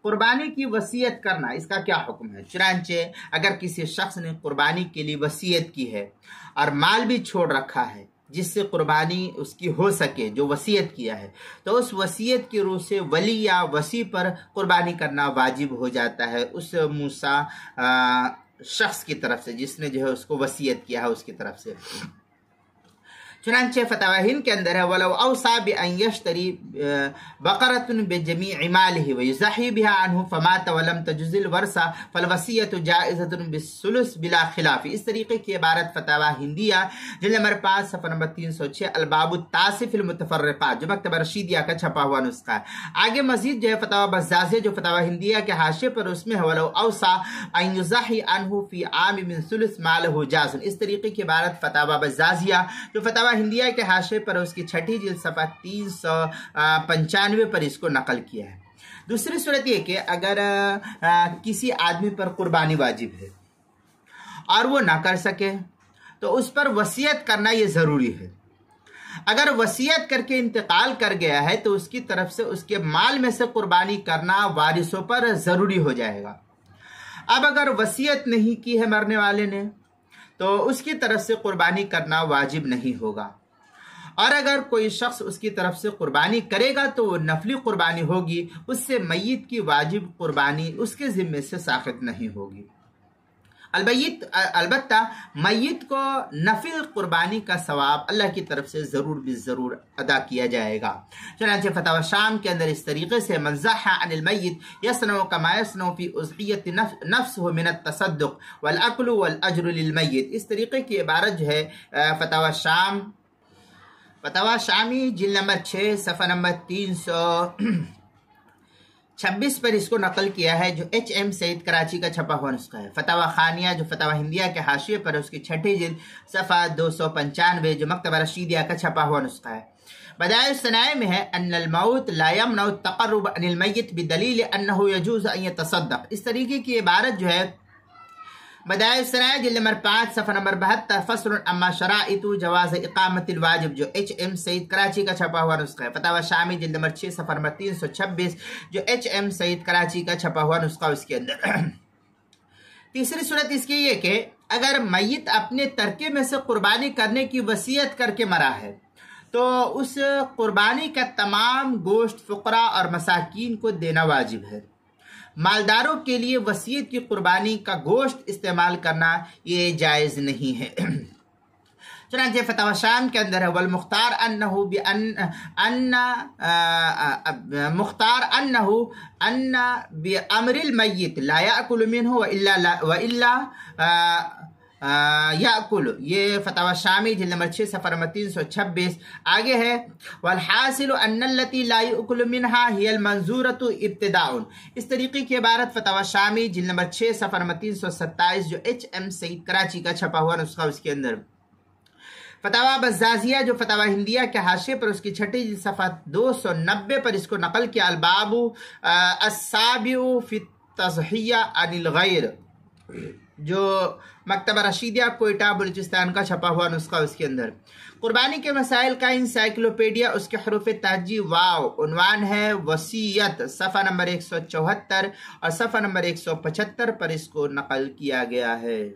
قربانی کی وصیت کرنا اس کا کیا حکم ہے؟ چنانچہ اگر کسی شخص نے قربانی کے لیے وصیت کی ہے اور مال بھی چھوڑ رکھا ہے جس سے قربانی اس کی ہو سکے، جو وصیت کیا ہے، تو اس وصیت کی روح سے ولی یا وصی پر قربانی کرنا واجب ہو جاتا ہے، اس موسیٰ شخص کی طرف سے جس نے جو ہے اس کو وصیت کیا ہے اس کی طرف سے۔ چنانچہ فتاوی ہند کے اندر ہے وَلَوْ أَوْصَى بِأَنْ يَشْتَرِي بَقَرَةٌ بِجَمِيعِ مَالِهِ وَيُزَحِّي بِهَا عَنْهُ فَمَاتَ وَلَمْ تَجُزِ الْوَرْثَةُ فَالْوَصِيَّةُ جَائِزَةٌ بِالثُّلُثِ بِلَا خِلَافٍ۔ اس طریقے کی عبارت فتاوی ہندیہ جلد نمبر 5 صفحہ نمبر 306 الباب التاسع فی المتفرقات جو مکتبہ رشیدیہ کا چھپا ہوا نسخہ ہے۔ آگے مزید جو ہے فتاوی بزازیہ جو فتاوی ہندیہ کے حاشیے پر اس میں ہے وَلَوْ أَوْصَى أَنْ يُزَحِّي عَنْهُ فِي عَامٍ مِنْ ثُلُثِ مَالِهِ جَازٌ۔ اس طریقے کی عبارت فتاوی بزازیہ جو فتاوی ہندیہ کے حاشیے پر اس کی چھٹی جلد صفحہ 395 پر اس کو نقل کیا ہے۔ دوسری صورت یہ کہ اگر کسی آدمی پر قربانی واجب ہے اور وہ نہ کر سکے تو اس پر وصیت کرنا یہ ضروری ہے۔ اگر وصیت کر کے انتقال کر گیا ہے تو اس کی طرف سے اس کے مال میں سے قربانی کرنا وارثوں پر ضروری ہو جائے گا۔ اب اگر وصیت نہیں کی ہے مرنے والے نے تو اس کی طرف سے قربانی کرنا واجب نہیں ہوگا، اور اگر کوئی شخص اس کی طرف سے قربانی کرے گا تو وہ نفلی قربانی ہوگی، اس سے میت کی واجب قربانی اس کے ذمے سے ساقط نہیں ہوگی۔ البتہ میت کو نفل قربانی کا ثواب اللہ کی طرف سے ضرور ادا کیا جائے گا۔ چنانچہ فتاوی شام کے اندر اس طریقے سے من ضحى عن المیت یصنع کما یصنع فی اضحیۃ نفسہ من التصدق والاکل والاجر للمیت۔ اس طریقے کی عبارت جو ہے فتاوی شامی جلد نمبر 6 صفحہ نمبر 326 پر اس کو نقل کیا ہے جو ایچ ایم سعید کراچی کا چھپا ہوا نسخہ ہے۔ فتاوی خانیہ جو فتاوی ہندیہ کے حاشیے پر اس کی چھٹی جلد صفحہ 295 جو مکتبہ رشیدیہ کا چھپا ہوا نسخہ ہے۔ بدائع الصنائع میں ہے ان الموت لا يمنع التقرب عن المیت بدلیل انه يجوز ان يتصدق۔ اس طریقے کی عبارت جو ہے بدائع الصنائع جلد نمبر 5 صفحہ نمبر 72 فصل اما شرائط جواز اقامت الواجب جو ایچ ایم سعید کراچی کا چھپا ہوا نسخہ ہے۔ فتاوی شامی جلد نمبر 6 صفحہ نمبر 326 جو ایچ ایم سعید کراچی کا چھپا ہوا نسخہ اس کے اندر۔ تیسری صورت اس کی یہ کہ اگر میت اپنے ترکے میں سے قربانی کرنے کی وصیت کر کے مرا ہے تو اس قربانی کا تمام گوشت فقراء اور مساکین کو دینا واجب ہے۔ مالداروں کے لیے وصیت کی قربانی کا گوشت استعمال کرنا یہ جائز نہیں ہے۔ چنانچہ فتاوی شام کے اندر ہے والمختار ان بامر المیت لا یاکل منه والا یاکل، یہ فتاوی شامی جلد نمبر 6 صفحہ نمبر 326۔ آگے ہے والحاصل ان التي لا ياكل منها هي المنظورة ابتداء۔ اس طریقے کی عبارت فتاوی شامی جلد نمبر 6 صفحہ نمبر 327 جو ایچ ایم سعید کراچی کا چھپا ہوا نسخہ اس کے اندر۔ فتاوی بزازیہ جو فتاوی ہندیہ کے حاشیے پر اس کی چھٹی صفحہ 290 پر اس کو نقل کیا الباب السابع فی التضحیہ عن الغیر جو مکتبہ رشیدیہ کوئٹہ بلوچستان کا چھپا ہوا نسخہ اس کے اندر۔ قربانی کے مسائل کا انسائکلوپیڈیا اس کے حروف تہجی واو، عنوان ہے وصیت، صفحہ نمبر 174 اور صفحہ نمبر 175 پر اس کو نقل کیا گیا ہے۔